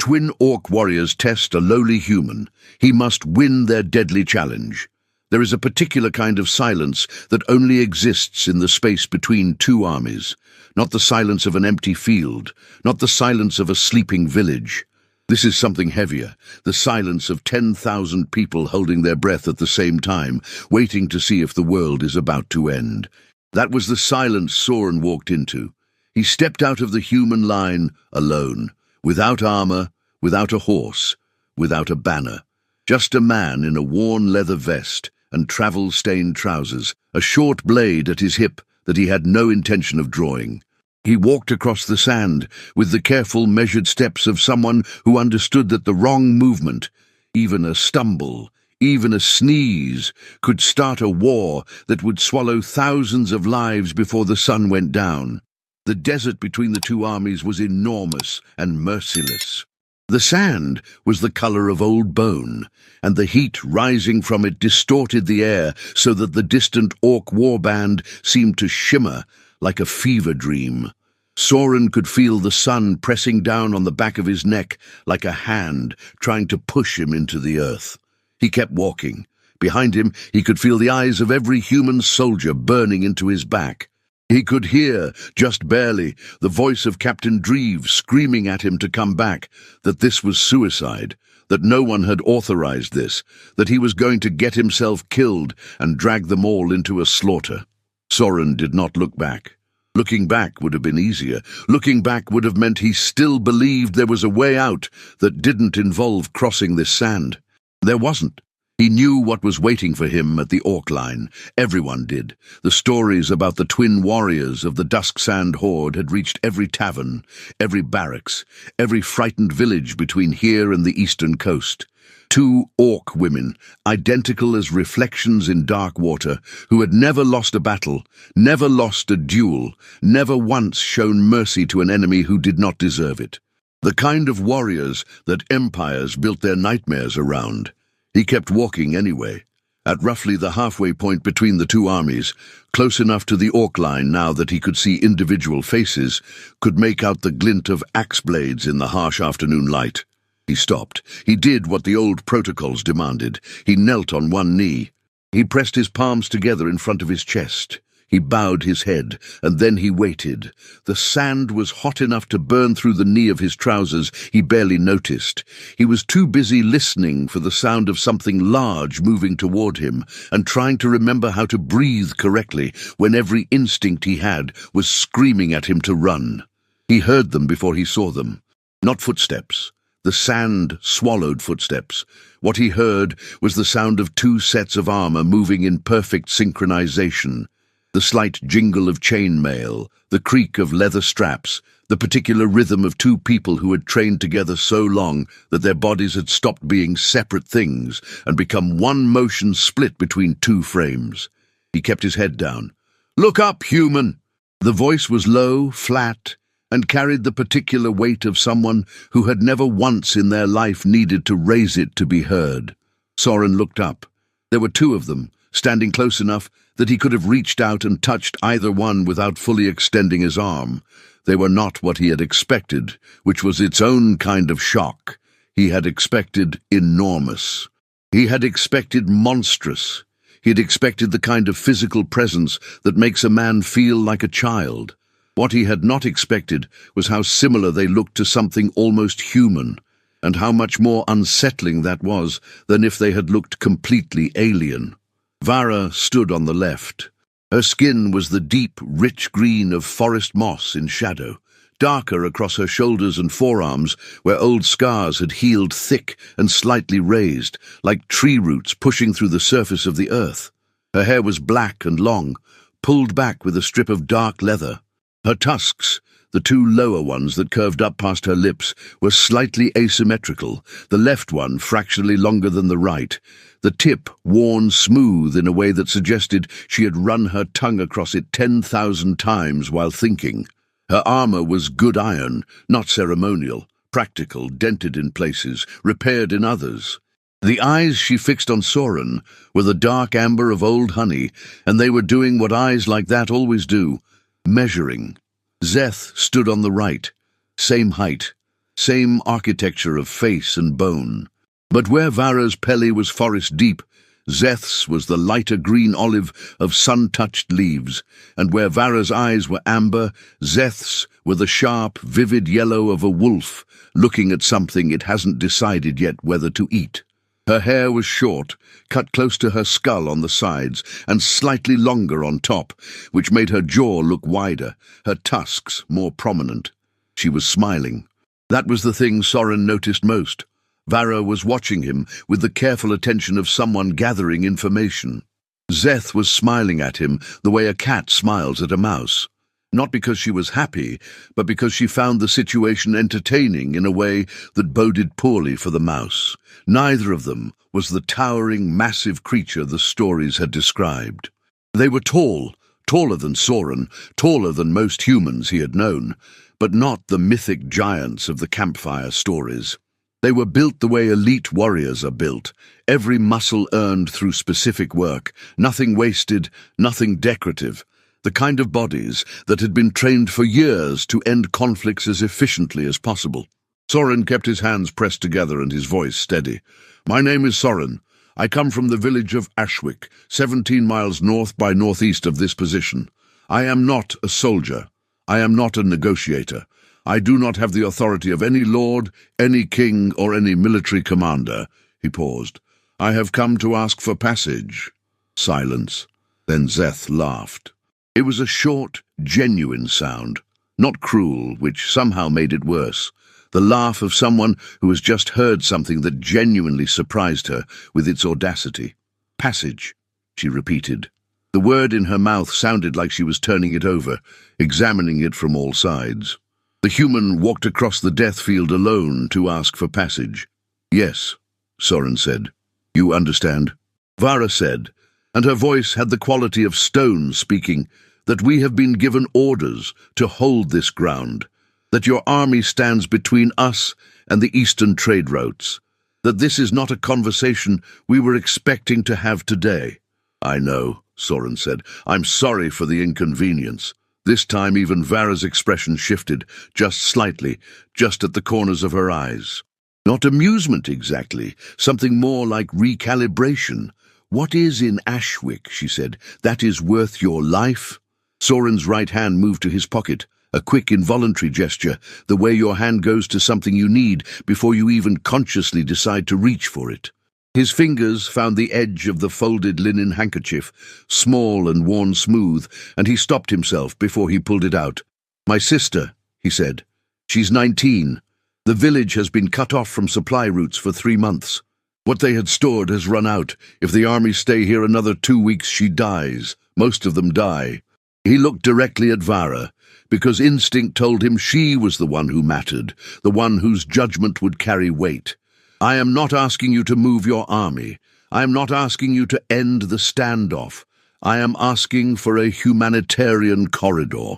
twin orc warriors test a lowly human, he must win their deadly challenge. There is a particular kind of silence that only exists in the space between two armies, not the silence of an empty field, not the silence of a sleeping village. This is something heavier, the silence of 10,000 people holding their breath at the same time, waiting to see if the world is about to end. That was the silence Soren walked into. He stepped out of the human line alone, without armor, without a horse, without a banner. Just a man in a worn leather vest and travel-stained trousers, a short blade at his hip that he had no intention of drawing. He walked across the sand with the careful, measured steps of someone who understood that the wrong movement, even a stumble, even a sneeze, could start a war that would swallow thousands of lives before the sun went down. The desert between the two armies was enormous and merciless. The sand was the color of old bone, and the heat rising from it distorted the air so that the distant orc warband seemed to shimmer like a fever dream. Soren could feel the sun pressing down on the back of his neck like a hand trying to push him into the earth. He kept walking. Behind him, he could feel the eyes of every human soldier burning into his back. He could hear, just barely, the voice of Captain Dreve screaming at him to come back, that this was suicide, that no one had authorized this, that he was going to get himself killed and drag them all into a slaughter. Soren did not look back. Looking back would have been easier. Looking back would have meant he still believed there was a way out that didn't involve crossing this sand. There wasn't. He knew what was waiting for him at the orc line. Everyone did. The stories about the twin warriors of the Dusk Sand Horde had reached every tavern, every barracks, every frightened village between here and the eastern coast. Two orc women, identical as reflections in dark water, who had never lost a battle, never lost a duel, never once shown mercy to an enemy who did not deserve it. The kind of warriors that empires built their nightmares around. He kept walking anyway. At roughly the halfway point between the two armies, close enough to the orc line now that he could see individual faces, could make out the glint of axe blades in the harsh afternoon light. He stopped. He did what the old protocols demanded. He knelt on one knee. He pressed his palms together in front of his chest. He bowed his head, and then he waited. The sand was hot enough to burn through the knee of his trousers. He barely noticed. He was too busy listening for the sound of something large moving toward him and trying to remember how to breathe correctly when every instinct he had was screaming at him to run. He heard them before he saw them. Not footsteps. The sand swallowed footsteps. What he heard was the sound of two sets of armor moving in perfect synchronization. The slight jingle of chainmail, the creak of leather straps, the particular rhythm of two people who had trained together so long that their bodies had stopped being separate things and become one motion split between two frames. He kept his head down. "Look up, human!" The voice was low, flat, and carried the particular weight of someone who had never once in their life needed to raise it to be heard. Soren looked up. There were two of them, standing close enough that he could have reached out and touched either one without fully extending his arm. They were not what he had expected, which was its own kind of shock. He had expected enormous. He had expected monstrous. He had expected the kind of physical presence that makes a man feel like a child. What he had not expected was how similar they looked to something almost human, and how much more unsettling that was than if they had looked completely alien. Vara stood on the left. Her skin was the deep, rich green of forest moss in shadow, darker across her shoulders and forearms where old scars had healed thick and slightly raised, like tree roots pushing through the surface of the earth. Her hair was black and long, pulled back with a strip of dark leather. Her tusks, the two lower ones that curved up past her lips, were slightly asymmetrical, the left one fractionally longer than the right, the tip worn smooth in a way that suggested she had run her tongue across it 10,000 times while thinking. Her armor was good iron, not ceremonial, practical, dented in places, repaired in others. The eyes she fixed on Soren were the dark amber of old honey, and they were doing what eyes like that always do, measuring. Szeth stood on the right, same height, same architecture of face and bone. But where Vara's Pele was forest deep, Szeth's was the lighter green olive of sun-touched leaves, and where Vara's eyes were amber, Szeth's were the sharp, vivid yellow of a wolf looking at something it hasn't decided yet whether to eat. Her hair was short, cut close to her skull on the sides, and slightly longer on top, which made her jaw look wider, her tusks more prominent. She was smiling. That was the thing Soren noticed most. Vara was watching him with the careful attention of someone gathering information. Szeth was smiling at him the way a cat smiles at a mouse. Not because she was happy, but because she found the situation entertaining in a way that boded poorly for the mouse. Neither of them was the towering, massive creature the stories had described. They were tall, taller than Soren, taller than most humans he had known, but not the mythic giants of the campfire stories. They were built the way elite warriors are built, every muscle earned through specific work, nothing wasted, nothing decorative, the kind of bodies that had been trained for years to end conflicts as efficiently as possible. Soren kept his hands pressed together and his voice steady. "My name is Soren. I come from the village of Ashwick, 17 miles north by northeast of this position. I am not a soldier. I am not a negotiator. I do not have the authority of any lord, any king, or any military commander." He paused. "I have come to ask for passage." Silence. Then Szeth laughed. It was a short, genuine sound, not cruel, which somehow made it worse. The laugh of someone who has just heard something that genuinely surprised her with its audacity. "Passage," she repeated. The word in her mouth sounded like she was turning it over, examining it from all sides. The human walked across the death field alone to ask for passage. "Yes," Soren said. "You understand?" Vara said, and her voice had the quality of stone speaking, "that we have been given orders to hold this ground, that your army stands between us and the eastern trade routes, that this is not a conversation we were expecting to have today." "I know," Soren said. "I'm sorry for the inconvenience." This time even Vara's expression shifted, just slightly, just at the corners of her eyes. Not amusement exactly, something more like recalibration. "What is in Ashwick," she said, "that is worth your life?" Soren's right hand moved to his pocket, a quick involuntary gesture, the way your hand goes to something you need before you even consciously decide to reach for it. His fingers found the edge of the folded linen handkerchief, small and worn smooth, and he stopped himself before he pulled it out. "My sister," he said. "She's 19. The village has been cut off from supply routes for 3 months. What they had stored has run out. If the army stay here another 2 weeks, she dies. Most of them die." He looked directly at Vara, because instinct told him she was the one who mattered, the one whose judgment would carry weight. "I am not asking you to move your army. I am not asking you to end the standoff. I am asking for a humanitarian corridor,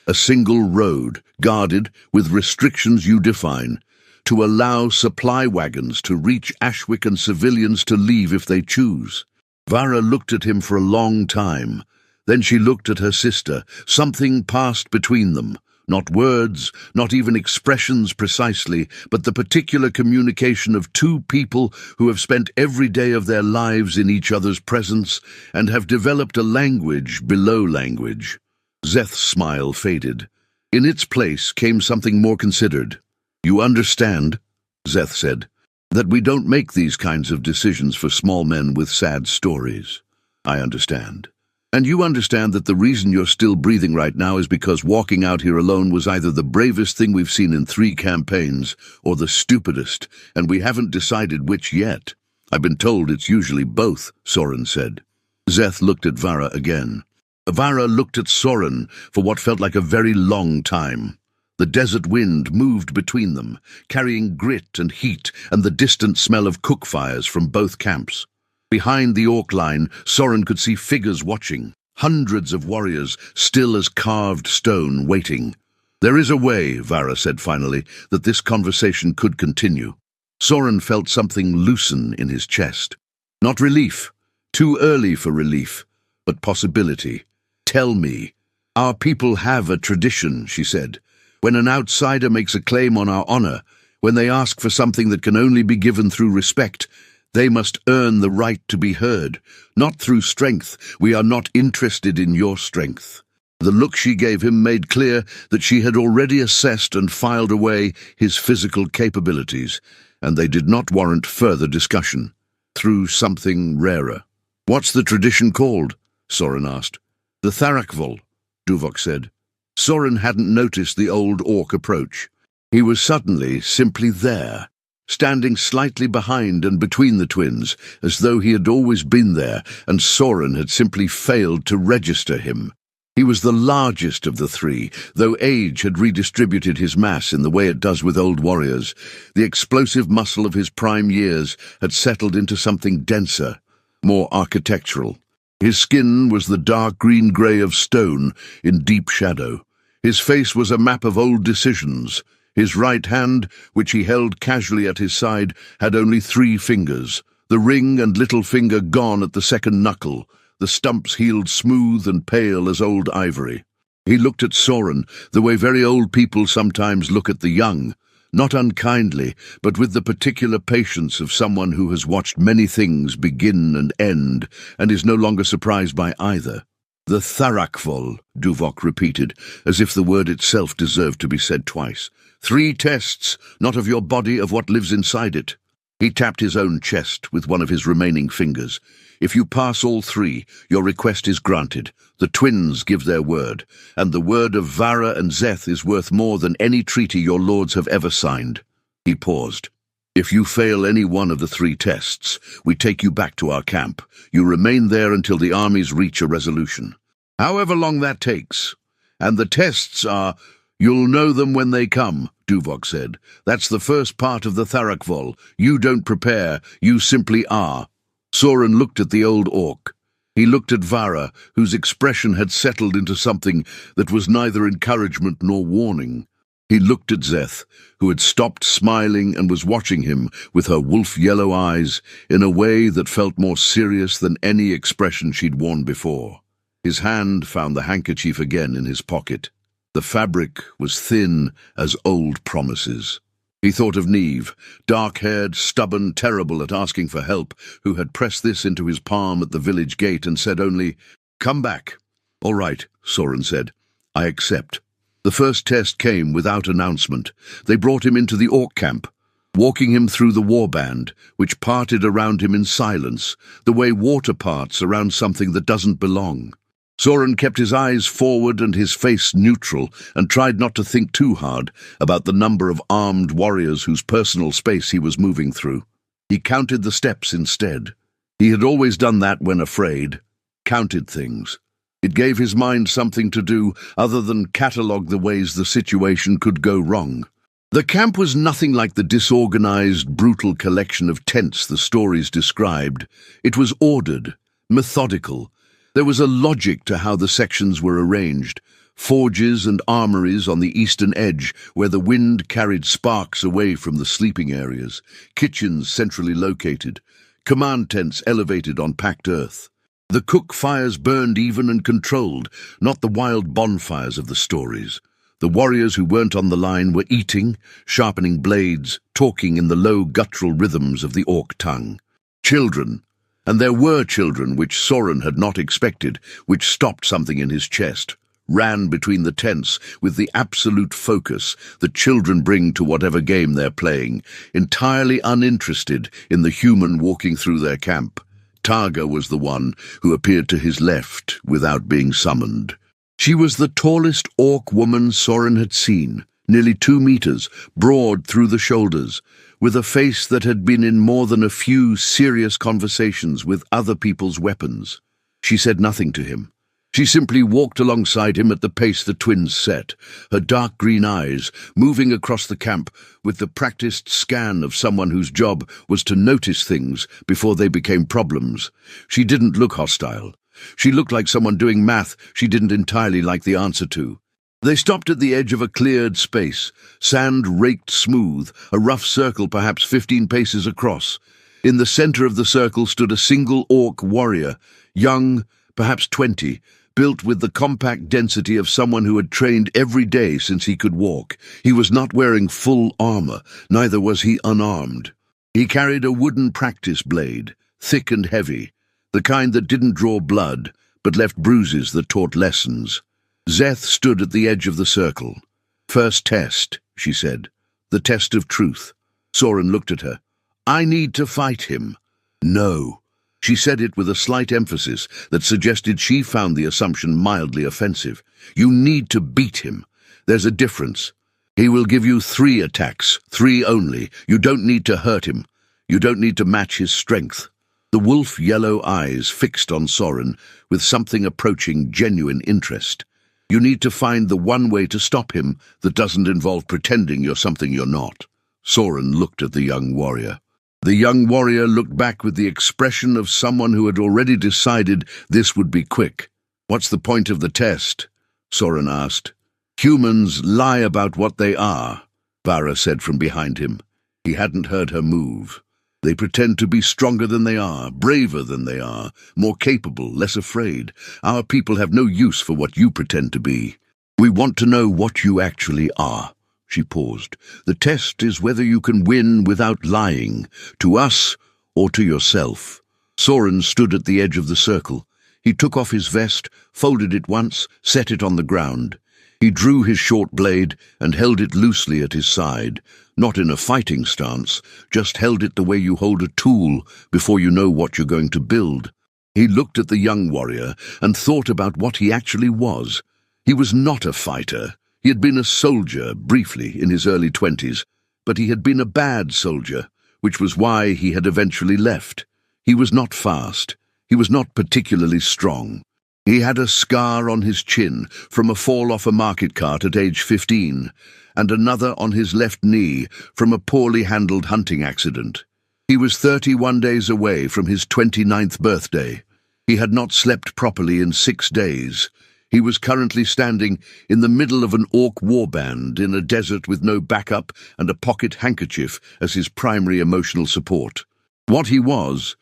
a single road, guarded with restrictions you define, to allow supply wagons to reach Ashwick and civilians to leave if they choose." Vara looked at him for a long time. Then she looked at her sister. Something passed between them. Not words, not even expressions precisely, but the particular communication of two people who have spent every day of their lives in each other's presence and have developed a language below language. Szeth's smile faded. In its place came something more considered. "You understand," Szeth said, "that we don't make these kinds of decisions for small men with sad stories." "I understand. And you understand that the reason you're still breathing right now is because walking out here alone was either the bravest thing we've seen in 3 campaigns or the stupidest, and we haven't decided which yet." "I've been told it's usually both," Soren said. Szeth looked at Vara again. Vara looked at Soren for what felt like a very long time. The desert wind moved between them, carrying grit and heat and the distant smell of cook fires from both camps. Behind the orc line, Soren could see figures watching, hundreds of warriors, still as carved stone, waiting. "There is a way," Vara said finally, "that this conversation could continue." Soren felt something loosen in his chest. Not relief, too early for relief, but possibility. "Tell me." "Our people have a tradition," she said. "When an outsider makes a claim on our honor, When they ask for something that can only be given through respect, they must earn the right to be heard, not through strength. We are not interested in your strength." The look she gave him made clear that she had already assessed and filed away his physical capabilities, and they did not warrant further discussion. Through something rarer. "What's the tradition called?" Soren asked. "The Tharakvol," Tuvok said. Soren hadn't noticed the old orc approach. He was suddenly simply there, standing slightly behind and between the twins, as though he had always been there, and Soren had simply failed to register him. He was the largest of the three, though age had redistributed his mass in the way it does with old warriors. The explosive muscle of his prime years had settled into something denser, more architectural. His skin was the dark green-grey of stone in deep shadow. His face was a map of old decisions. His right hand, which he held casually at his side, had only 3 fingers, the ring and little finger gone at the second knuckle, the stumps healed smooth and pale as old ivory. He looked at Soren the way very old people sometimes look at the young, not unkindly, but with the particular patience of someone who has watched many things begin and end, and is no longer surprised by either. "The Tharakvol," Tuvok repeated, as if the word itself deserved to be said twice. 3 tests, not of your body, of what lives inside it." He tapped his own chest with one of his remaining fingers. "If you pass all 3, your request is granted. The twins give their word, and the word of Vara and Szeth is worth more than any treaty your lords have ever signed." He paused. "If you fail any one of the 3 tests, we take you back to our camp. You remain there until the armies reach a resolution. However long that takes. And the tests are—" "You'll know them when they come," Tuvok said. "That's the first part of the Tharakvol. You don't prepare, you simply are." Soren looked at the old orc. He looked at Vara, whose expression had settled into something that was neither encouragement nor warning. He looked at Szeth, who had stopped smiling and was watching him with her wolf-yellow eyes in a way that felt more serious than any expression she'd worn before. His hand found the handkerchief again in his pocket. The fabric was thin as old promises. He thought of Neve, dark-haired, stubborn, terrible at asking for help, who had pressed this into his palm at the village gate and said only, "Come back." "All right," Soren said. "I accept." The first test came without announcement. They brought him into the orc camp, walking him through the warband, which parted around him in silence, the way water parts around something that doesn't belong. Soren kept his eyes forward and his face neutral, and tried not to think too hard about the number of armed warriors whose personal space he was moving through. He counted the steps instead. He had always done that when afraid, counted things. It gave his mind something to do other than catalogue the ways the situation could go wrong. The camp was nothing like the disorganized, brutal collection of tents the stories described. It was ordered, methodical. There was a logic to how the sections were arranged. Forges and armories on the eastern edge, where the wind carried sparks away from the sleeping areas. Kitchens centrally located. Command tents elevated on packed earth. The cook fires burned even and controlled, not the wild bonfires of the stories. The warriors who weren't on the line were eating, sharpening blades, talking in the low guttural rhythms of the orc tongue. Children. And there were children which Soren had not expected, which stopped something in his chest, ran between the tents with the absolute focus that children bring to whatever game they're playing, entirely uninterested in the human walking through their camp. Targa was the one who appeared to his left without being summoned. She was the tallest orc woman Soren had seen, nearly 2 meters, broad through the shoulders, with a face that had been in more than a few serious conversations with other people's weapons. She said nothing to him. She simply walked alongside him at the pace the twins set, her dark green eyes moving across the camp with the practiced scan of someone whose job was to notice things before they became problems. She didn't look hostile. She looked like someone doing math she didn't entirely like the answer to. They stopped at the edge of a cleared space, sand raked smooth, a rough circle perhaps 15 paces across. In the center of the circle stood a single orc warrior, young, perhaps 20, built with the compact density of someone who had trained every day since he could walk. He was not wearing full armor, neither was he unarmed. He carried a wooden practice blade, thick and heavy, the kind that didn't draw blood, but left bruises that taught lessons. Szeth stood at the edge of the circle. "First test," she said. "The test of truth." Soren looked at her. "I need to fight him." "No." She said it with a slight emphasis that suggested she found the assumption mildly offensive. "You need to beat him. There's a difference. He will give you 3 attacks, 3 only. You don't need to hurt him. You don't need to match his strength." The wolf-yellow eyes fixed on Soren with something approaching genuine interest. "You need to find the one way to stop him that doesn't involve pretending you're something you're not." Soren looked at the young warrior. The young warrior looked back with the expression of someone who had already decided this would be quick. "What's the point of the test?" Soren asked. "Humans lie about what they are," Vara said from behind him. He hadn't heard her move. "They pretend to be stronger than they are, braver than they are, more capable, less afraid. Our people have no use for what you pretend to be. We want to know what you actually are." She paused. "The test is whether you can win without lying, to us or to yourself." Soren stood at the edge of the circle. He took off his vest, folded it once, set it on the ground. He drew his short blade and held it loosely at his side, not in a fighting stance, just held it the way you hold a tool before you know what you're going to build. He looked at the young warrior and thought about what he actually was. He was not a fighter. He had been a soldier, briefly, in his early 20s, but he had been a bad soldier, which was why he had eventually left. He was not fast. He was not particularly strong. He had a scar on his chin from a fall off a market cart at age 15, and another on his left knee from a poorly handled hunting accident. He was 31 days away from his 29th birthday. He had not slept properly in 6 days. He was currently standing in the middle of an orc warband in a desert with no backup and a pocket handkerchief as his primary emotional support. What he was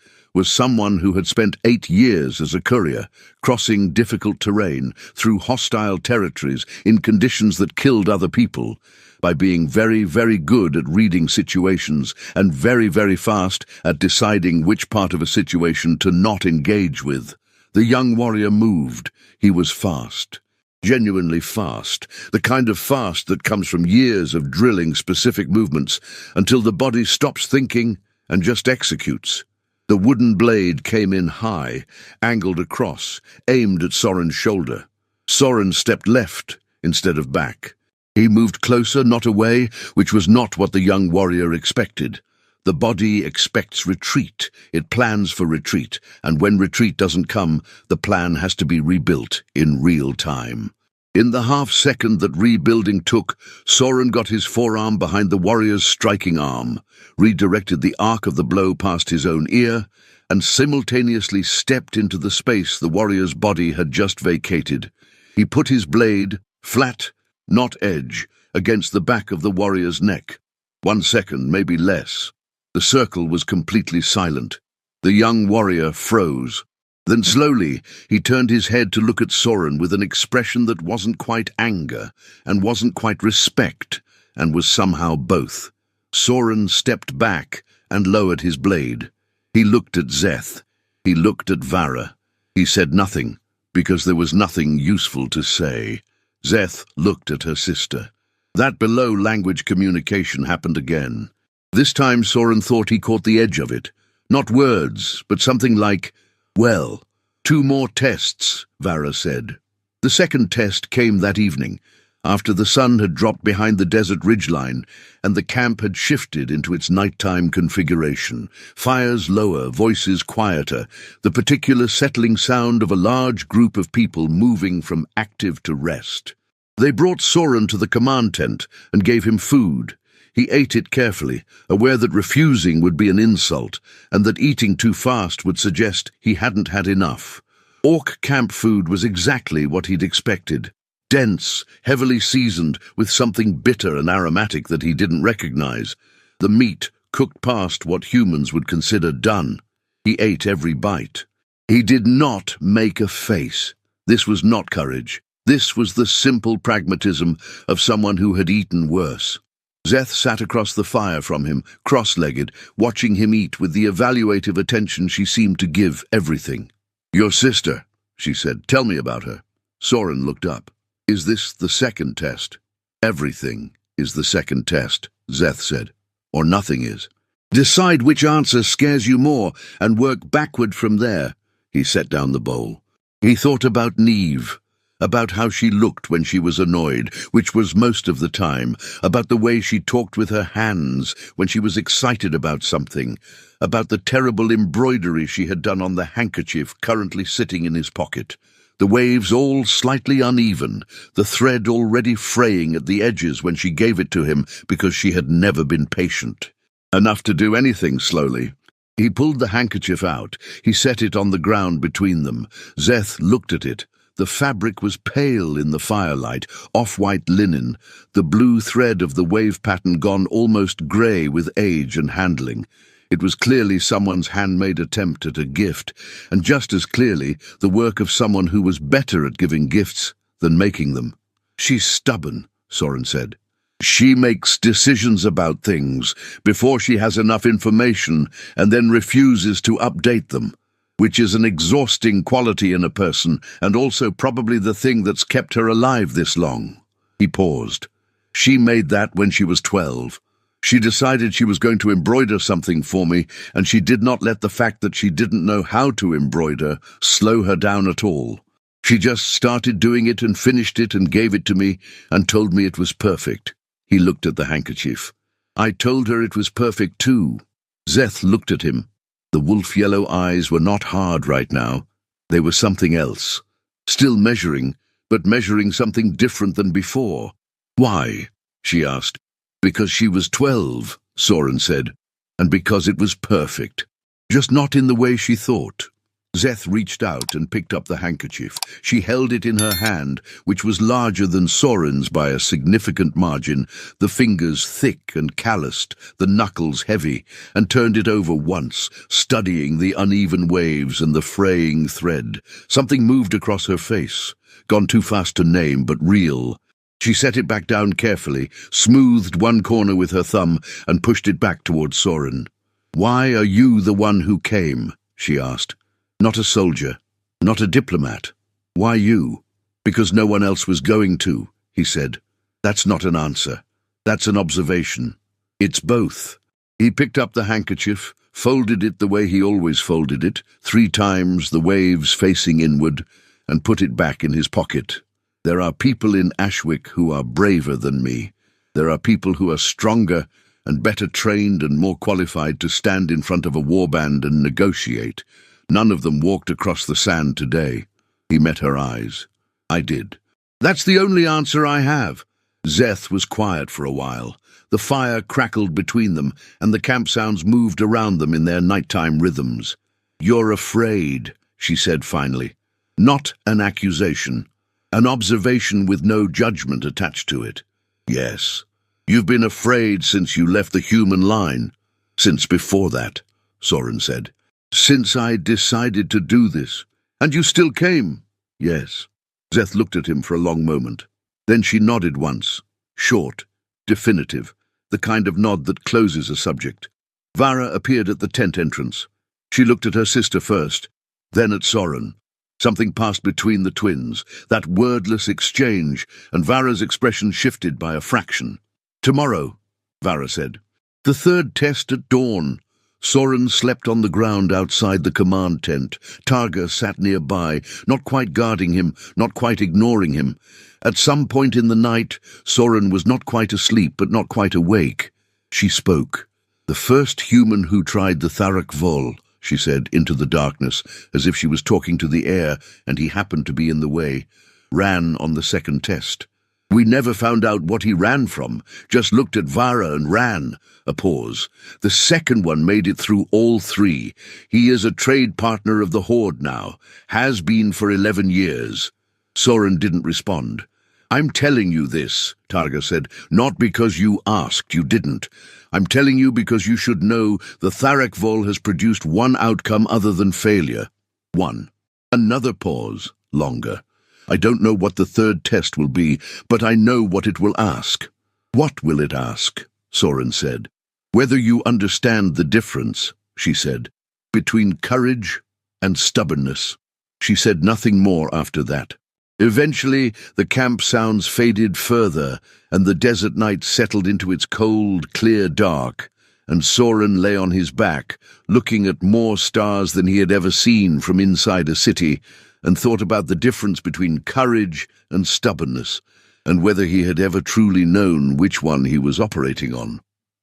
someone who had spent 8 years as a courier, crossing difficult terrain through hostile territories in conditions that killed other people, by being very, very good at reading situations and very, very fast at deciding which part of a situation to not engage with. The young warrior moved. He was fast. Genuinely fast, the kind of fast that comes from years of drilling specific movements until the body stops thinking and just executes. The wooden blade came in high, angled across, aimed at Soren's shoulder. Soren stepped left instead of back. He moved closer, not away, which was not what the young warrior expected. The body expects retreat. It plans for retreat, and when retreat doesn't come, the plan has to be rebuilt in real time. In the half-second that rebuilding took, Soren got his forearm behind the warrior's striking arm, redirected the arc of the blow past his own ear, and simultaneously stepped into the space the warrior's body had just vacated. He put his blade, flat, not edge, against the back of the warrior's neck. 1 second, maybe less. The circle was completely silent. The young warrior froze. Then slowly he turned his head to look at Soren with an expression that wasn't quite anger and wasn't quite respect, and was somehow both. Soren stepped back and lowered his blade. He looked at Szeth. He looked at Vara. He said nothing, because there was nothing useful to say. Szeth looked at her sister. That below-language communication happened again. This time Soren thought he caught the edge of it. Not words, but something like, "Well, 2 more tests," Vara said. The second test came that evening, after the sun had dropped behind the desert ridgeline and the camp had shifted into its nighttime configuration. Fires lower, voices quieter, the particular settling sound of a large group of people moving from active to rest. They brought Soren to the command tent and gave him food. He ate it carefully, aware that refusing would be an insult, and that eating too fast would suggest he hadn't had enough. Orc camp food was exactly what he'd expected. Dense, heavily seasoned, with something bitter and aromatic that he didn't recognize. The meat cooked past what humans would consider done. He ate every bite. He did not make a face. This was not courage. This was the simple pragmatism of someone who had eaten worse. Szeth sat across the fire from him, cross-legged, watching him eat with the evaluative attention she seemed to give everything. "Your sister," she said. "Tell me about her." Soren looked up. "Is this the second test?" "Everything is the second test," Szeth said. "Or nothing is. Decide which answer scares you more and work backward from there." He set down the bowl. He thought about Neve, about how she looked when she was annoyed, which was most of the time, about the way she talked with her hands when she was excited about something, about the terrible embroidery she had done on the handkerchief currently sitting in his pocket. The waves all slightly uneven, the thread already fraying at the edges when she gave it to him because she had never been patient. Enough to do anything slowly. He pulled the handkerchief out. He set it on the ground between them. Szeth looked at it. The fabric was pale in the firelight, off-white linen, the blue thread of the wave pattern gone almost grey with age and handling. It was clearly someone's handmade attempt at a gift, and just as clearly the work of someone who was better at giving gifts than making them. "She's stubborn," Soren said. "She makes decisions about things before she has enough information and then refuses to update them, which is an exhausting quality in a person and also probably the thing that's kept her alive this long." He paused. "She made that when she was 12. She decided she was going to embroider something for me, and she did not let the fact that she didn't know how to embroider slow her down at all. She just started doing it and finished it and gave it to me and told me it was perfect." He looked at the handkerchief. "I told her it was perfect too." Szeth looked at him. The wolf-yellow eyes were not hard right now. They were something else. Still measuring, but measuring something different than before. "Why?" she asked. "Because she was 12, Soren said, and because it was perfect. Just not in the way she thought." Szeth reached out and picked up the handkerchief. She held it in her hand, which was larger than Soren's by a significant margin, the fingers thick and calloused, the knuckles heavy, and turned it over once, studying the uneven waves and the fraying thread. Something moved across her face, gone too fast to name, but real. She set it back down carefully, smoothed one corner with her thumb, and pushed it back towards Soren. "Why are you the one who came?" she asked. "Not a soldier, not a diplomat. Why you?" "Because no one else was going to," he said. "That's not an answer. That's an observation. It's both." He picked up the handkerchief, folded it the way he always folded it, 3 times, the waves facing inward, and put it back in his pocket. "There are people in Ashwick who are braver than me. There are people who are stronger and better trained and more qualified to stand in front of a warband and negotiate. None of them walked across the sand today." He met her eyes. "I did." "That's the only answer I have." Szeth was quiet for a while. The fire crackled between them, and the camp sounds moved around them in their nighttime rhythms. "You're afraid," she said finally. Not an accusation. An observation with no judgment attached to it. "Yes. You've been afraid since you left the human line." "Since before that," Soren said. "Since I decided to do this. And you still came?" "Yes." Szeth looked at him for a long moment. Then she nodded once. Short, definitive, the kind of nod that closes a subject. Vara appeared at the tent entrance. She looked at her sister first, then at Soren. Something passed between the twins, that wordless exchange, and Vara's expression shifted by a fraction. "Tomorrow," Vara said. "The third test at dawn." Soren slept on the ground outside the command tent. Targa sat nearby, not quite guarding him, not quite ignoring him. At some point in the night, Soren was not quite asleep, but not quite awake. She spoke. "The first human who tried the Tharak Vol," she said into the darkness, as if she was talking to the air and he happened to be in the way, "ran on the second test. We never found out what he ran from, just looked at Vara and ran." A pause. "The second one made it through all 3. He is a trade partner of the Horde now, has been for 11 years. Soren didn't respond. "I'm telling you this," Targa said, "not because you asked, you didn't. I'm telling you because you should know the Tharak Vol has produced one outcome other than failure. One." Another pause, longer. I don't know what the third test will be, but I know what it will ask." "What will it ask?" Soren said. "Whether you understand the difference," she said, "between courage and stubbornness." She said nothing more after that. Eventually, the camp sounds faded further, and the desert night settled into its cold, clear dark, and Soren lay on his back, looking at more stars than he had ever seen from inside a city, and thought about the difference between courage and stubbornness, and whether he had ever truly known which one he was operating on.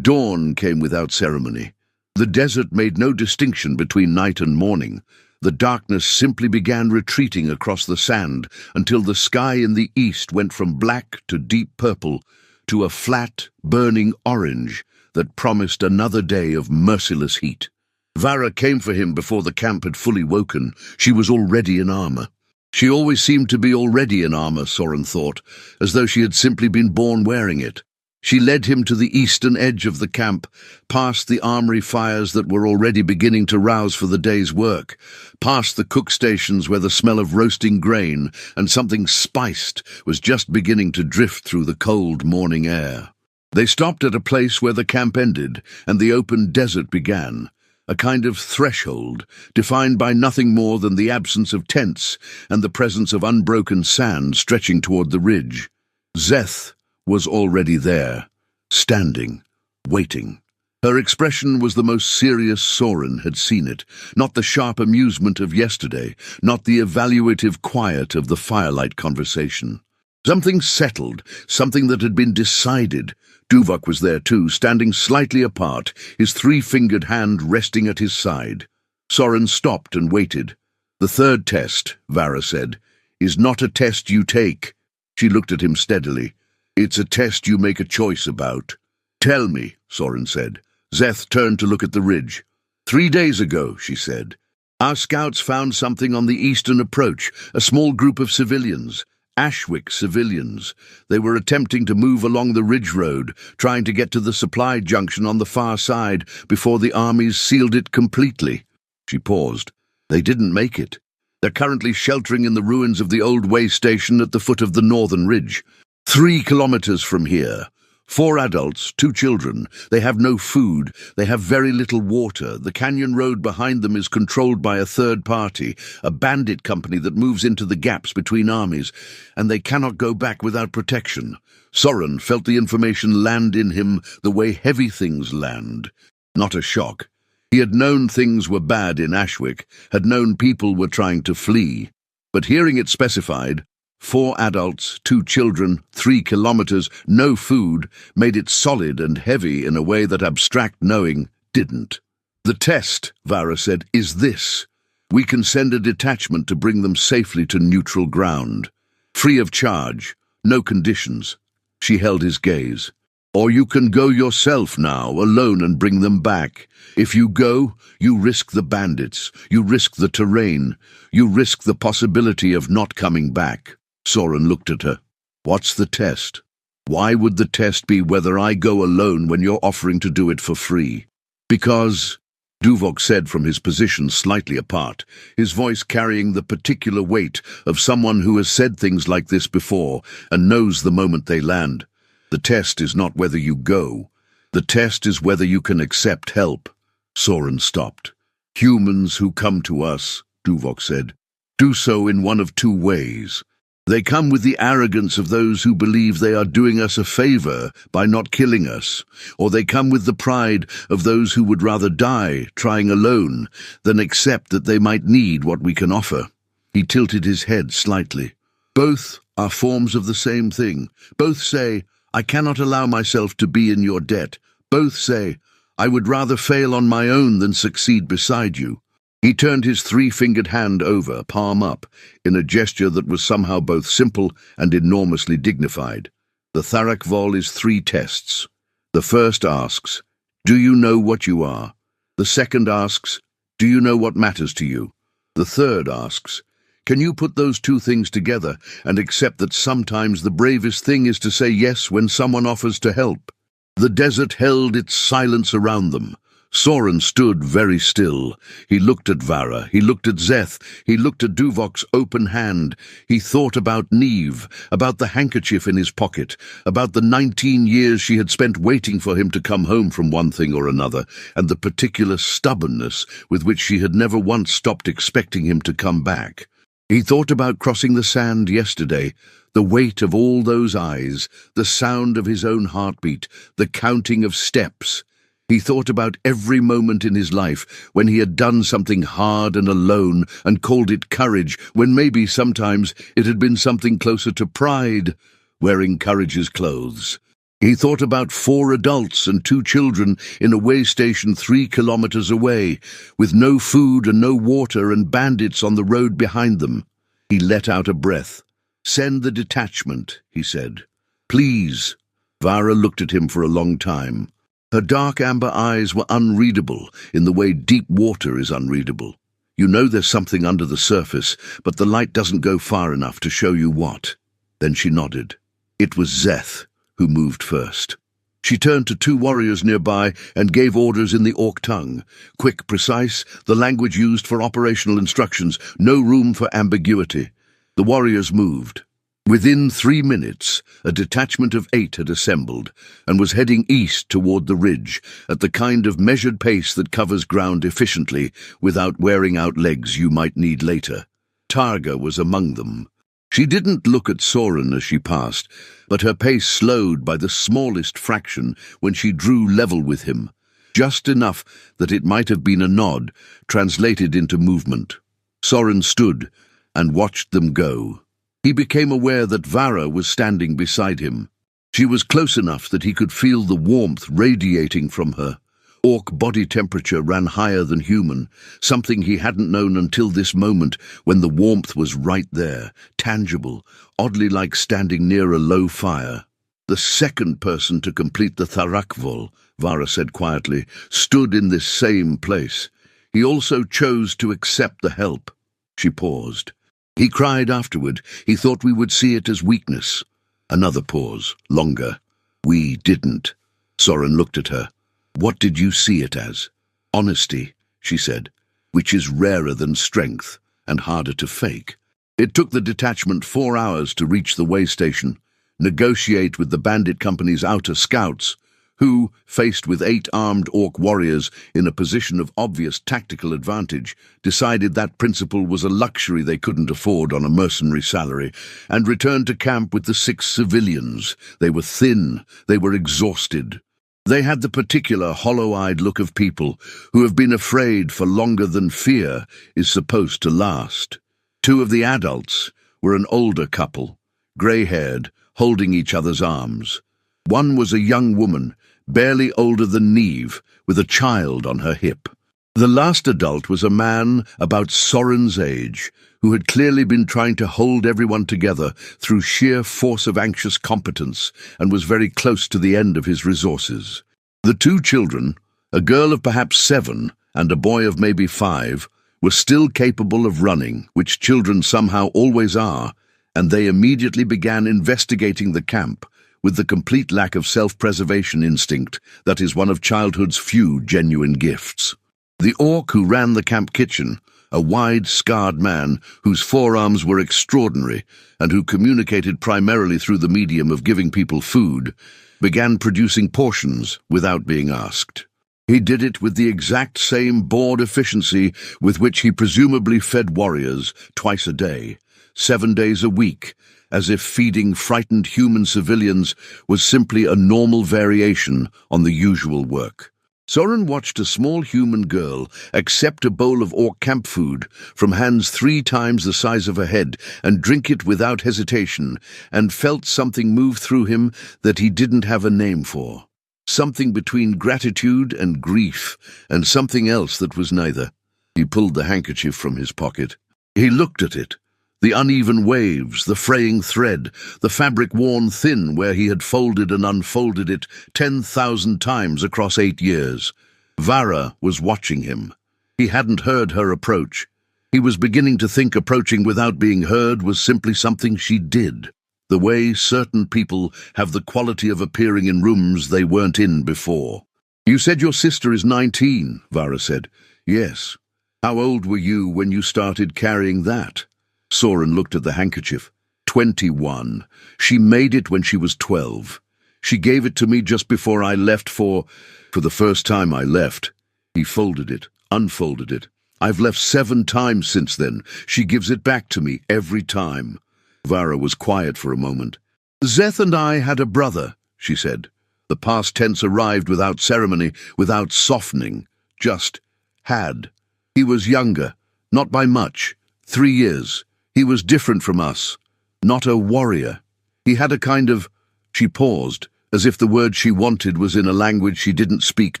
Dawn came without ceremony. The desert made no distinction between night and morning. The darkness simply began retreating across the sand until the sky in the east went from black to deep purple to a flat, burning orange that promised another day of merciless heat. Vara came for him before the camp had fully woken. She was already in armor. She always seemed to be already in armor, Soren thought, as though she had simply been born wearing it. She led him to the eastern edge of the camp, past the armory fires that were already beginning to rouse for the day's work, past the cook stations where the smell of roasting grain and something spiced was just beginning to drift through the cold morning air. They stopped at a place where the camp ended and the open desert began, a kind of threshold defined by nothing more than the absence of tents and the presence of unbroken sand stretching toward the ridge. Szeth was already there, standing, waiting. Her expression was the most serious Soren had seen it, not the sharp amusement of yesterday, not the evaluative quiet of the firelight conversation. Something settled, something that had been decided. Tuvok was there too, standing slightly apart, his three-fingered hand resting at his side. Soren stopped and waited. "The third test," Vara said, "is not a test you take." She looked at him steadily. "It's a test you make a choice about." "Tell me," Soren said. Szeth turned to look at the ridge. "3 days ago," she said, "our scouts found something on the eastern approach, a small group of civilians. Ashwick civilians. They were attempting to move along the ridge road, trying to get to the supply junction on the far side before the armies sealed it completely." She paused. "They didn't make it. They're currently sheltering in the ruins of the old way station at the foot of the northern ridge. 3 kilometers from here. 4 adults, 2 children. They have no food. They have very little water. The canyon road behind them is controlled by a third party, a bandit company that moves into the gaps between armies, and they cannot go back without protection." Soren felt the information land in him the way heavy things land. Not a shock. He had known things were bad in Ashwick, had known people were trying to flee. But hearing it specified, 4 adults, 2 children, 3 kilometers, no food, made it solid and heavy in a way that abstract knowing didn't. "The test," Vara said, "is this. We can send a detachment to bring them safely to neutral ground. Free of charge, no conditions." She held his gaze. "Or you can go yourself now, alone, and bring them back. If you go, you risk the bandits, you risk the terrain, you risk the possibility of not coming back." Soren looked at her. "What's the test? Why would the test be whether I go alone when you're offering to do it for free?" "Because," Tuvok said from his position slightly apart, his voice carrying the particular weight of someone who has said things like this before and knows the moment they land. "The test is not whether you go. The test is whether you can accept help." Soren stopped. "Humans who come to us," Tuvok said, "do so in one of 2 ways. They come with the arrogance of those who believe they are doing us a favor by not killing us, or they come with the pride of those who would rather die trying alone than accept that they might need what we can offer." He tilted his head slightly. "Both are forms of the same thing. Both say, 'I cannot allow myself to be in your debt.' Both say, 'I would rather fail on my own than succeed beside you.'" He turned his 3-fingered hand over, palm up, in a gesture that was somehow both simple and enormously dignified. "The Tharak Vol is 3 tests. The first asks, 'Do you know what you are?' The second asks, 'Do you know what matters to you?' The third asks, 'Can you put those 2 things together and accept that sometimes the bravest thing is to say yes when someone offers to help?'" The desert held its silence around them. Soren stood very still. He looked at Vara, he looked at Szeth, he looked at Duvok's open hand. He thought about Neve, about the handkerchief in his pocket, about the 19 years she had spent waiting for him to come home from one thing or another, and the particular stubbornness with which she had never once stopped expecting him to come back. He thought about crossing the sand yesterday, the weight of all those eyes, the sound of his own heartbeat, the counting of steps. He thought about every moment in his life when he had done something hard and alone and called it courage, when maybe sometimes it had been something closer to pride, wearing courage's clothes. He thought about 4 adults and 2 children in a way station 3 kilometers away, with no food and no water and bandits on the road behind them. He let out a breath. "Send the detachment," he said. "Please." Vara looked at him for a long time. Her dark amber eyes were unreadable in the way deep water is unreadable. You know there's something under the surface, but the light doesn't go far enough to show you what. Then she nodded. It was Szeth who moved first. She turned to 2 warriors nearby and gave orders in the Orc tongue. Quick, precise, the language used for operational instructions, no room for ambiguity. The warriors moved. Within 3 minutes, a detachment of 8 had assembled and was heading east toward the ridge at the kind of measured pace that covers ground efficiently without wearing out legs you might need later. Targa was among them. She didn't look at Soren as she passed, but her pace slowed by the smallest fraction when she drew level with him, just enough that it might have been a nod, translated into movement. Soren stood and watched them go. He became aware that Vara was standing beside him. She was close enough that he could feel the warmth radiating from her. Orc body temperature ran higher than human, something he hadn't known until this moment when the warmth was right there, tangible, oddly like standing near a low fire. The second person to complete the Tharakvol, Vara said quietly, stood in this same place. He also chose to accept the help. She paused. He cried afterward. He thought we would see it as weakness. Another pause, longer. We didn't. Soren looked at her. What did you see it as? Honesty, she said, which is rarer than strength and harder to fake. It took the detachment 4 hours to reach the way station, negotiate with the bandit company's outer scouts, who, faced with 8 armed Orc warriors in a position of obvious tactical advantage, decided that principle was a luxury they couldn't afford on a mercenary salary, and returned to camp with the 6 civilians. They were thin, they were exhausted. They had the particular hollow-eyed look of people who have been afraid for longer than fear is supposed to last. 2 of the adults were an older couple, grey-haired, holding each other's arms. One was a young woman, barely older than Neve, with a child on her hip. The last adult was a man about Soren's age, who had clearly been trying to hold everyone together through sheer force of anxious competence and was very close to the end of his resources. The 2 children, a girl of perhaps 7 and a boy of maybe 5, were still capable of running, which children somehow always are, and they immediately began investigating the camp, with the complete lack of self-preservation instinct that is one of childhood's few genuine gifts. The Orc who ran the camp kitchen, a wide, scarred man whose forearms were extraordinary and who communicated primarily through the medium of giving people food, began producing portions without being asked. He did it with the exact same bored efficiency with which he presumably fed warriors twice a day, 7 days a week, as if feeding frightened human civilians was simply a normal variation on the usual work. Soren watched a small human girl accept a bowl of Orc camp food from hands 3 times the size of her head and drink it without hesitation, and felt something move through him that he didn't have a name for. Something between gratitude and grief, and something else that was neither. He pulled the handkerchief from his pocket. He looked at it. The uneven waves, the fraying thread, the fabric worn thin where he had folded and unfolded it 10,000 times across 8 years. Vara was watching him. He hadn't heard her approach. He was beginning to think approaching without being heard was simply something she did, the way certain people have the quality of appearing in rooms they weren't in before. You said your sister is 19, Vara said. Yes. How old were you when you started carrying that? Soren looked at the handkerchief. 21. She made it when she was 12. She gave it to me just before I left for the first time I left. He folded it, unfolded it. I've left 7 times since then. She gives it back to me every time. Vara was quiet for a moment. Szeth and I had a brother, she said. The past tense arrived without ceremony, without softening. Just had. He was younger, not by much. 3 years. He was different from us. Not a warrior. He had a kind of... She paused, as if the word she wanted was in a language she didn't speak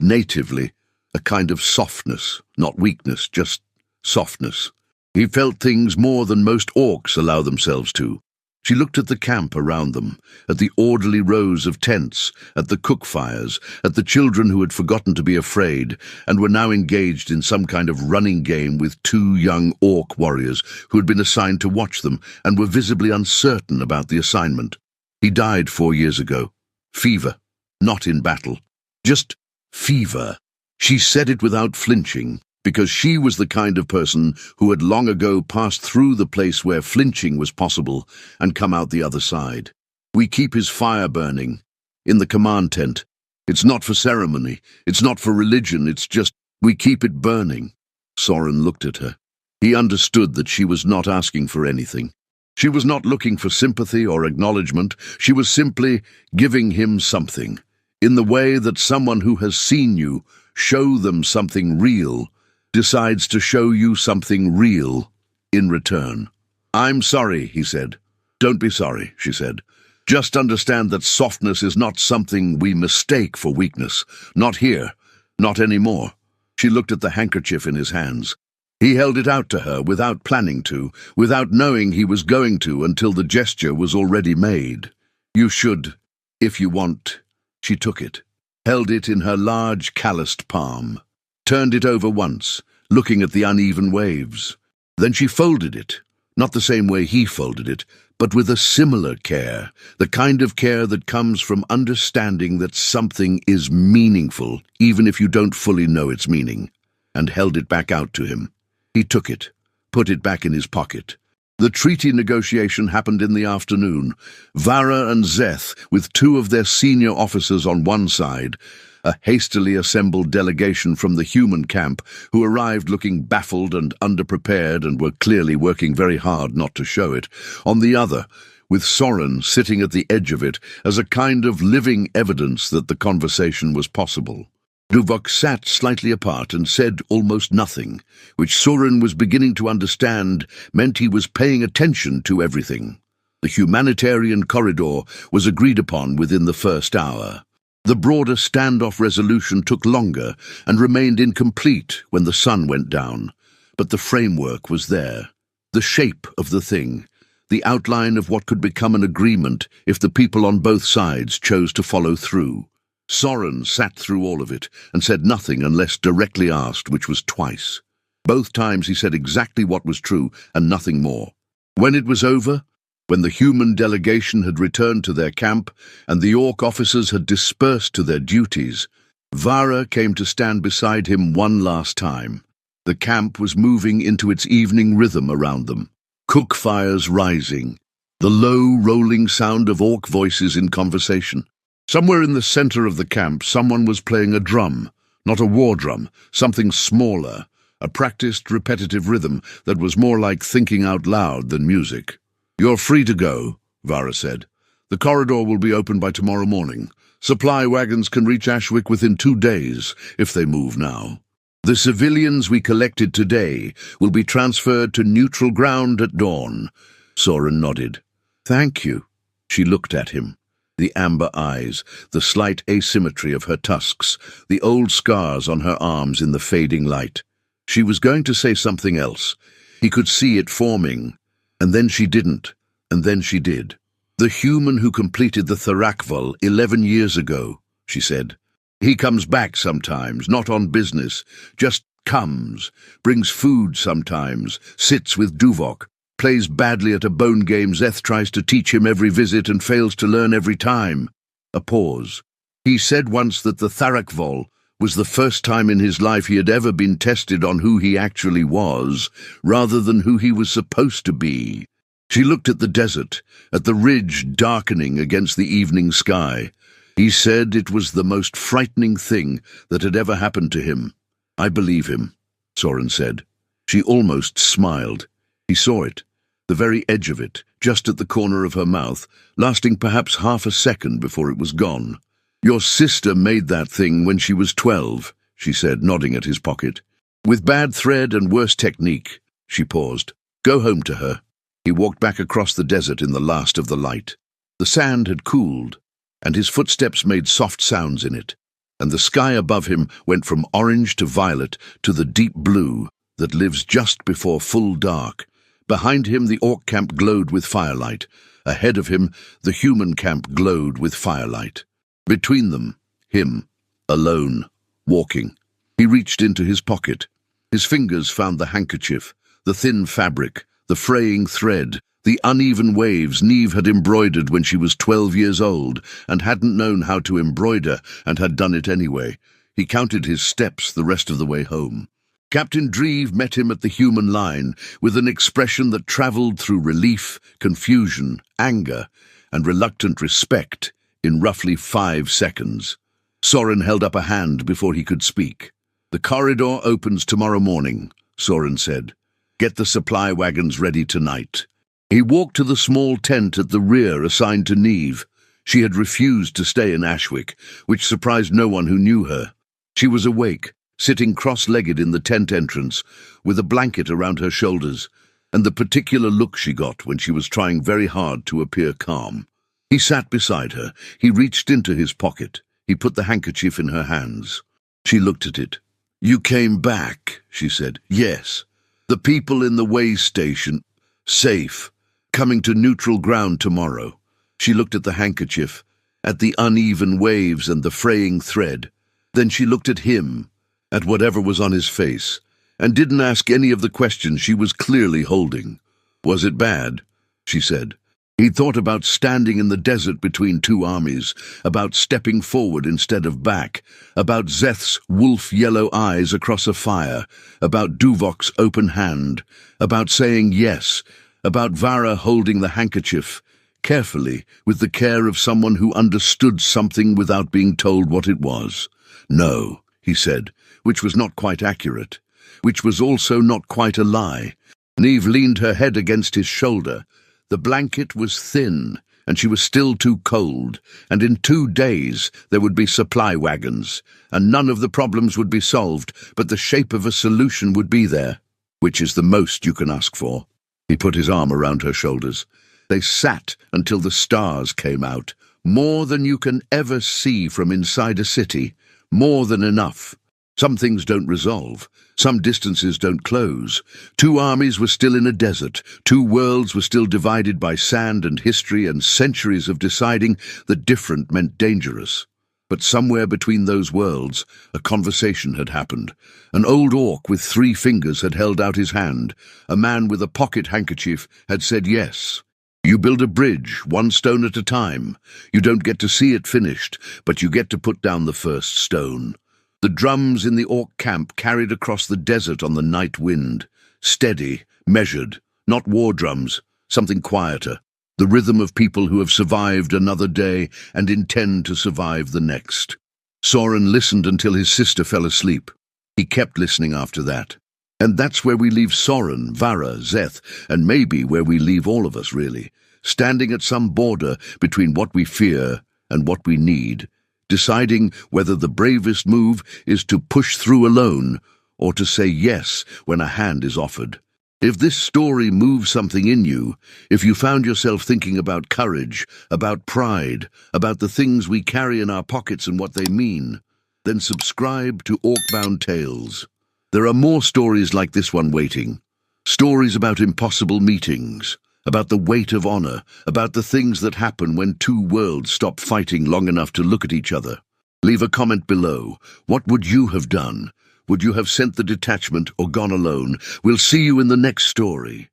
natively. A kind of softness, not weakness, just softness. He felt things more than most orcs allow themselves to. She looked at the camp around them, at the orderly rows of tents, at the cook fires, at the children who had forgotten to be afraid and were now engaged in some kind of running game with 2 young orc warriors who had been assigned to watch them and were visibly uncertain about the assignment. He died 4 years ago. Fever. Not in battle. Just fever. She said it without flinching, because she was the kind of person who had long ago passed through the place where flinching was possible and come out the other side. We keep his fire burning, in the command tent. It's not for ceremony, it's not for religion, it's just we keep it burning. Soren looked at her. He understood that she was not asking for anything. She was not looking for sympathy or acknowledgement, she was simply giving him something, in the way that someone who has seen you show them something real decides to show you something real in return. I'm sorry, he said. Don't be sorry, she said. Just understand that softness is not something we mistake for weakness. Not here. Not anymore. She looked at the handkerchief in his hands. He held it out to her without planning to, without knowing he was going to until the gesture was already made. You should, if you want. She took it, held it in her large calloused palm. Turned it over once, looking at the uneven waves. Then she folded it, not the same way he folded it, but with a similar care, the kind of care that comes from understanding that something is meaningful, even if you don't fully know its meaning, and held it back out to him. He took it, put it back in his pocket. The treaty negotiation happened in the afternoon. Vara and Szeth, with 2 of their senior officers on one side, a hastily assembled delegation from the human camp who arrived looking baffled and underprepared and were clearly working very hard not to show it, on the other, with Soren sitting at the edge of it as a kind of living evidence that the conversation was possible. Tuvok sat slightly apart and said almost nothing, which Soren was beginning to understand meant he was paying attention to everything. The humanitarian corridor was agreed upon within the first hour. The broader standoff resolution took longer and remained incomplete when the sun went down, but the framework was there. The shape of the thing, the outline of what could become an agreement if the people on both sides chose to follow through. Soren sat through all of it and said nothing unless directly asked, which was twice. Both times he said exactly what was true and nothing more. When it was over, when the human delegation had returned to their camp and the orc officers had dispersed to their duties, Vara came to stand beside him one last time. The camp was moving into its evening rhythm around them. Cook fires rising, the low, rolling sound of orc voices in conversation. Somewhere in the center of the camp, someone was playing a drum, not a war drum, something smaller, a practiced, repetitive rhythm that was more like thinking out loud than music. You're free to go, Vara said. The corridor will be open by tomorrow morning. Supply wagons can reach Ashwick within 2 days, if they move now. The civilians we collected today will be transferred to neutral ground at dawn. Soren nodded. Thank you. She looked at him. The amber eyes, the slight asymmetry of her tusks, the old scars on her arms in the fading light. She was going to say something else. He could see it forming. And then she didn't, and then she did. The human who completed the Tharakval 11 years ago, she said. He comes back sometimes, not on business, just comes, brings food sometimes, sits with Tuvok, plays badly at a bone game Szeth tries to teach him every visit and fails to learn every time. A pause. He said once that the Tharakval was the first time in his life he had ever been tested on who he actually was, rather than who he was supposed to be. She looked at the desert, at the ridge darkening against the evening sky. He said it was the most frightening thing that had ever happened to him. "I believe him," Soren said. She almost smiled. He saw it, the very edge of it, just at the corner of her mouth, lasting perhaps half a second before it was gone. "Your sister made that thing when she was 12, she said, nodding at his pocket. "With bad thread and worse technique." She paused. "Go home to her." He walked back across the desert in the last of the light. The sand had cooled, and his footsteps made soft sounds in it, and the sky above him went from orange to violet to the deep blue that lives just before full dark. Behind him the orc camp glowed with firelight. Ahead of him the human camp glowed with firelight. Between them, him, alone, walking. He reached into his pocket. His fingers found the handkerchief, the thin fabric, the fraying thread, the uneven waves Niamh had embroidered when she was 12 years old and hadn't known how to embroider and had done it anyway. He counted his steps the rest of the way home. Captain Dreve met him at the human line with an expression that travelled through relief, confusion, anger, and reluctant respect in roughly 5 seconds. Soren held up a hand before he could speak. "The corridor opens tomorrow morning," Soren said. "Get the supply wagons ready tonight." He walked to the small tent at the rear assigned to Niamh. She had refused to stay in Ashwick, which surprised no one who knew her. She was awake, sitting cross-legged in the tent entrance, with a blanket around her shoulders, and the particular look she got when she was trying very hard to appear calm. He sat beside her. He reached into his pocket. He put the handkerchief in her hands. She looked at it. "You came back," she said. "Yes. The people in the way station. Safe. Coming to neutral ground tomorrow." She looked at the handkerchief, at the uneven waves and the fraying thread. Then she looked at him, at whatever was on his face, and didn't ask any of the questions she was clearly holding. "Was it bad?" she said. He thought about standing in the desert between 2 armies, about stepping forward instead of back, about Szeth's wolf-yellow eyes across a fire, about Duvok's open hand, about saying yes, about Vara holding the handkerchief, carefully, with the care of someone who understood something without being told what it was. "No," he said, which was not quite accurate, which was also not quite a lie. Niamh leaned her head against his shoulder. The blanket was thin, and she was still too cold, and in 2 days there would be supply wagons, and none of the problems would be solved, but the shape of a solution would be there, which is the most you can ask for. He put his arm around her shoulders. They sat until the stars came out, more than you can ever see from inside a city, more than enough. Some things don't resolve. Some distances don't close. 2 armies were still in a desert. 2 worlds were still divided by sand and history and centuries of deciding that different meant dangerous. But somewhere between those worlds, a conversation had happened. An old orc with 3 fingers had held out his hand. A man with a pocket handkerchief had said yes. You build a bridge, 1 stone at a time. You don't get to see it finished, but you get to put down the first stone. The drums in the orc camp carried across the desert on the night wind. Steady, measured, not war drums, something quieter. The rhythm of people who have survived another day and intend to survive the next. Soren listened until his sister fell asleep. He kept listening after that. And that's where we leave Soren, Vara, Szeth, and maybe where we leave all of us, really, standing at some border between what we fear and what we need, deciding whether the bravest move is to push through alone or to say yes when a hand is offered. If this story moves something in you, if you found yourself thinking about courage, about pride, about the things we carry in our pockets and what they mean, then subscribe to Orcbound Tales. There are more stories like this one waiting. Stories about impossible meetings, about the weight of honor, about the things that happen when 2 worlds stop fighting long enough to look at each other. Leave a comment below. What would you have done? Would you have sent the detachment or gone alone? We'll see you in the next story.